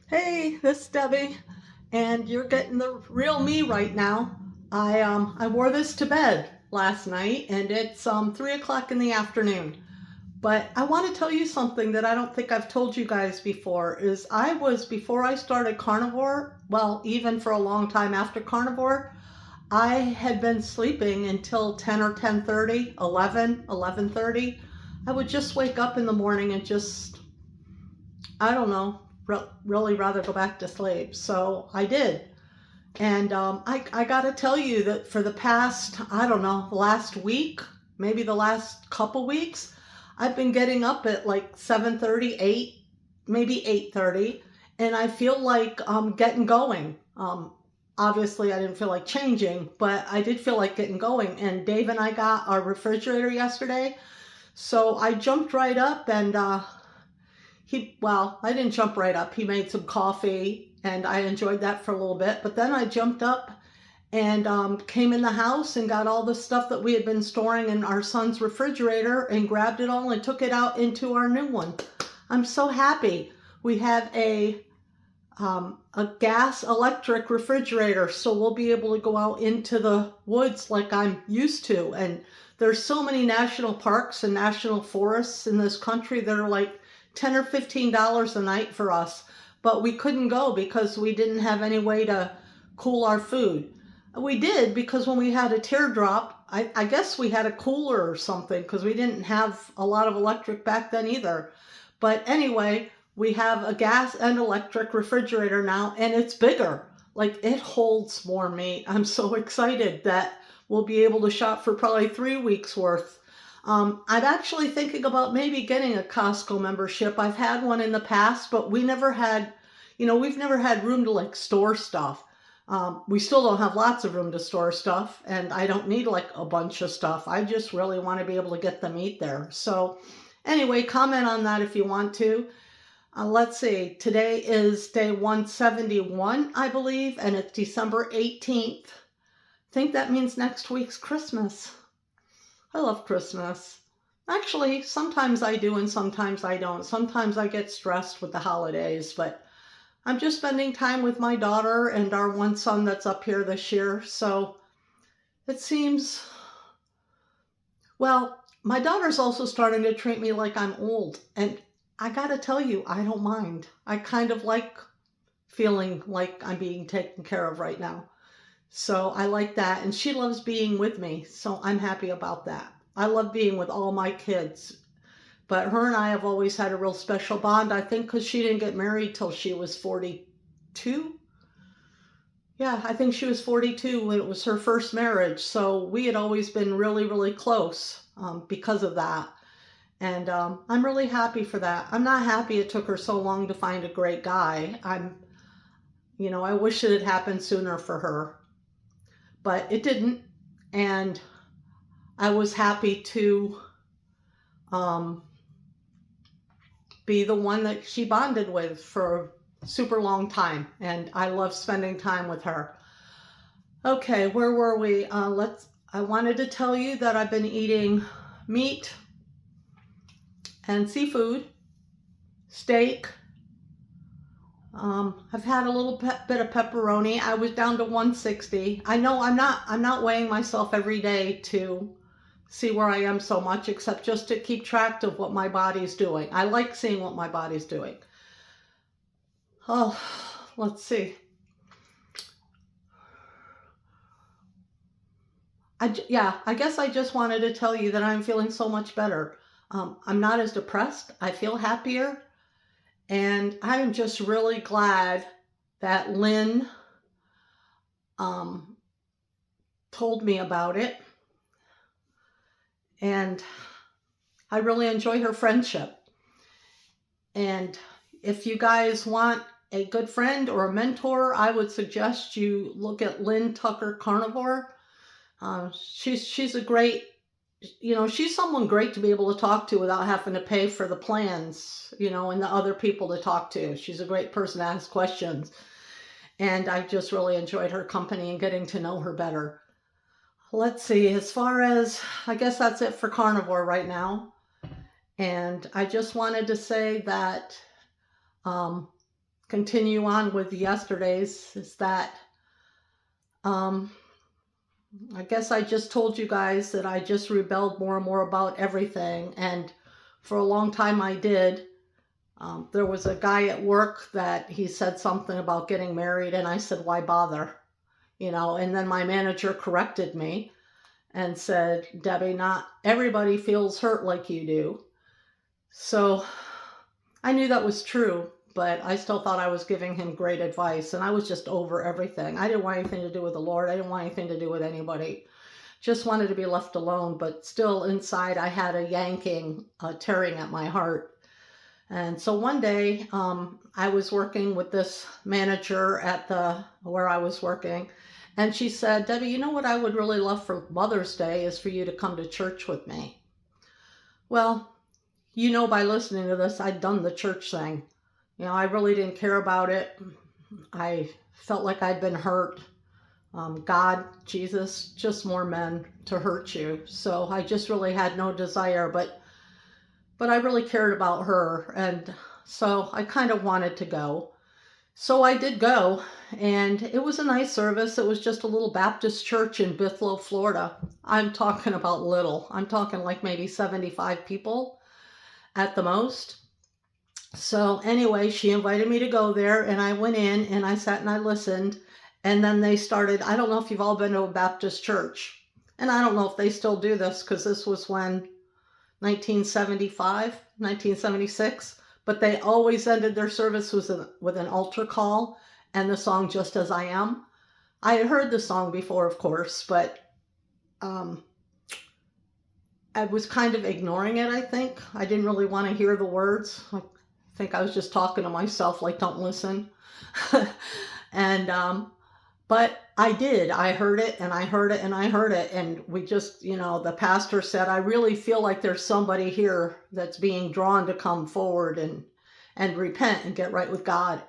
Hey, this is Debbie, and you're getting the real me right now. I wore this to bed last night, and it's 3 o'clock in the afternoon. But I want to tell you something that I don't think I've told you guys before. Is I was before I started carnivore, well, even for a long time after carnivore, I had been sleeping until 10 or 10:30, 11:30. I would just wake up in the morning and just I don't know, really rather go back to sleep. So I did. And I got to tell you that for the past, I don't know, last week, maybe the last couple weeks, I've been getting up at like 7:30, 8, maybe 8:30, and I feel like getting going. Obviously, I didn't feel like changing, but I did feel like getting going. And Dave and I got our refrigerator yesterday, so I jumped right up and I didn't jump right up. He made some coffee and I enjoyed that for a little bit. But then I jumped up and came in the house and got all the stuff that we had been storing in our son's refrigerator and grabbed it all and took it out into our new one. I'm so happy. We have a gas electric refrigerator, so we'll be able to go out into the woods like I'm used to. And there's so many national parks and national forests in this country that are like $10 or $15 a night for us, but we couldn't go because we didn't have any way to cool our food. We did because when we had a teardrop, I guess we had a cooler or something because we didn't have a lot of electric back then either. But anyway, we have a gas and electric refrigerator now, and it's bigger. Like it holds more meat. I'm so excited that we'll be able to shop for probably 3 weeks worth. I'm actually thinking about maybe getting a Costco membership. I've had one in the past, but we've never had room to like store stuff. We still don't have lots of room to store stuff, and I don't need like a bunch of stuff. I just really want to be able to get the meat there. So, anyway, comment on that if you want to. Let's see, today is day 171, I believe, and it's December 18th. I think that means next week's Christmas. I love Christmas. Actually, sometimes I do and sometimes I don't. Sometimes I get stressed with the holidays, but I'm just spending time with my daughter and our one son that's up here this year. So it seems, well, my daughter's also starting to treat me like I'm old. And I gotta tell you, I don't mind. I kind of like feeling like I'm being taken care of right now. So I like that. And she loves being with me. So I'm happy about that. I love being with all my kids. But her and I have always had a real special bond, I think, because she didn't get married till she was 42. Yeah, I think she was 42 when it was her first marriage. So we had always been really, really close because of that. And I'm really happy for that. I'm not happy it took her so long to find a great guy. I wish it had happened sooner for her, but it didn't. And I was happy to um, be the one that she bonded with for a super long time. And I love spending time with her. Okay, where were we? I wanted to tell you that I've been eating meat and seafood, steak. I've had a little bit of pepperoni. I was down to 160. I know I'm not weighing myself every day to see where I am so much, except just to keep track of what my body's doing. I like seeing what my body's doing. Oh, let's see. I guess I just wanted to tell you that I'm feeling so much better. I'm not as depressed. I feel happier. And I'm just really glad that Lynn um, told me about it. And I really enjoy her friendship. And if you guys want a good friend or a mentor, I would suggest you look at Lynn Tucker Carnivore. She's a great, she's someone great to be able to talk to without having to pay for the plans, and the other people to talk to. She's a great person to ask questions. And I've just really enjoyed her company and getting to know her better. Let's see, as far as, I guess that's it for carnivore right now. And I just wanted to say that continue on with yesterday's is that um, I guess I just told you guys that I just rebelled more and more about everything. And for a long time I did. There was a guy at work that he said something about getting married, and I said, why bother? And then my manager corrected me and said, Debbie, not everybody feels hurt like you do. So I knew that was true, but I still thought I was giving him great advice, and I was just over everything. I didn't want anything to do with the Lord. I didn't want anything to do with anybody. Just wanted to be left alone, but still inside I had a yanking, tearing at my heart. And so one day I was working with this manager at where I was working, and she said, Debbie, you know what I would really love for Mother's Day is for you to come to church with me. Well, by listening to this, I'd done the church thing. I really didn't care about it. I felt like I'd been hurt. God, Jesus, just more men to hurt you. So I just really had no desire, but I really cared about her. And so I kind of wanted to go. So I did go, and it was a nice service. It was just a little Baptist church in Bithlo, Florida. I'm talking about little. I'm talking like maybe 75 people at the most. So anyway, she invited me to go there, and I went in and I sat and I listened. And then they started, I don't know if you've all been to a Baptist church, and I don't know if they still do this because this was when 1975, 1976, but they always ended their service with an altar call and the song Just As I Am. I had heard the song before, of course, but I was kind of ignoring it, I think. I didn't really want to hear the words. I think I was just talking to myself, like, don't listen. But I did. I heard it, and I heard it, and I heard it. And we just, the pastor said, I really feel like there's somebody here that's being drawn to come forward and repent and get right with God.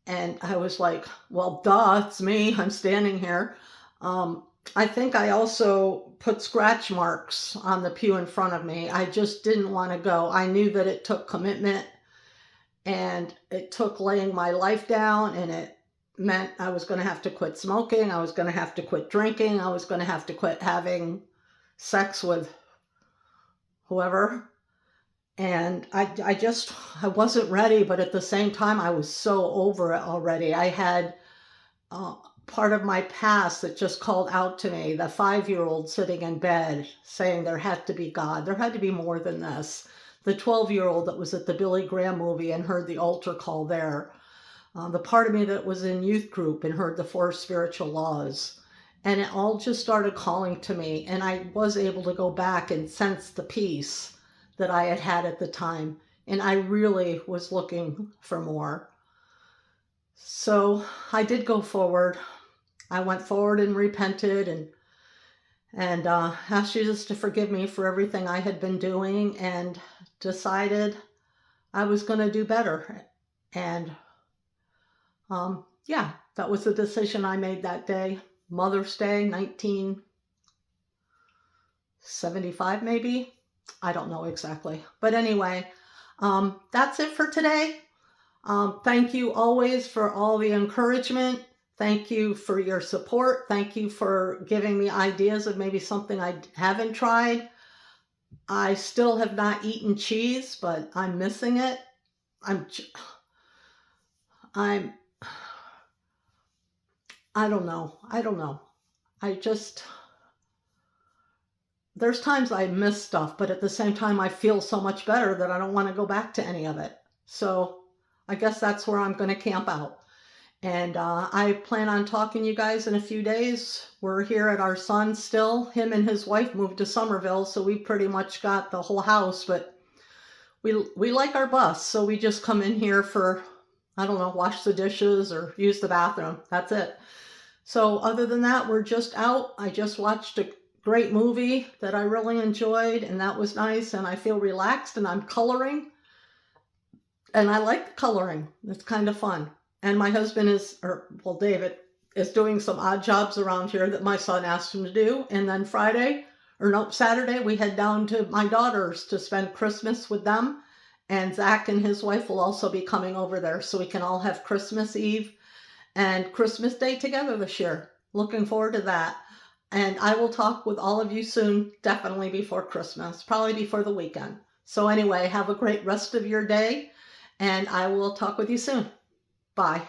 And I was like, well, duh, it's me. I'm standing here. I think I also put scratch marks on the pew in front of me. I just didn't want to go. I knew that it took commitment, and it took laying my life down, and it meant I was going to have to quit smoking. I was going to have to quit drinking. I was going to have to quit having sex with whoever. And I wasn't ready, but at the same time, I was so over it already. I had part of my past that just called out to me, the 5-year-old sitting in bed saying there had to be God. There had to be more than this. The 12-year-old that was at the Billy Graham movie and heard the altar call there. The part of me that was in youth group and heard the 4 spiritual laws. And it all just started calling to me. And I was able to go back and sense the peace that I had had at the time. And I really was looking for more. So I did go forward. I went forward and repented and asked Jesus to forgive me for everything I had been doing, and decided I was going to do better. And that was the decision I made that day. Mother's Day, 1975 maybe. I don't know exactly. But anyway, that's it for today. Thank you always for all the encouragement. Thank you for your support. Thank you for giving me ideas of maybe something I haven't tried. I still have not eaten cheese, but I'm missing it. I don't know. There's times I miss stuff, but at the same time, I feel so much better that I don't want to go back to any of it. So I guess that's where I'm going to camp out. And I plan on talking to you guys in a few days. We're here at our son still. Him and his wife moved to Somerville, so we pretty much got the whole house, but we like our bus, so we just come in here for, I don't know, wash the dishes or use the bathroom. That's it. So other than that, we're just out. I just watched a great movie that I really enjoyed, and that was nice, and I feel relaxed, and I'm coloring. And I like coloring. It's kind of fun. And my husband David is doing some odd jobs around here that my son asked him to do. And then Saturday, we head down to my daughters to spend Christmas with them. And Zach and his wife will also be coming over there so we can all have Christmas Eve and Christmas Day together this year. Looking forward to that. And I will talk with all of you soon, definitely before Christmas, probably before the weekend. So anyway, have a great rest of your day, and I will talk with you soon. Bye.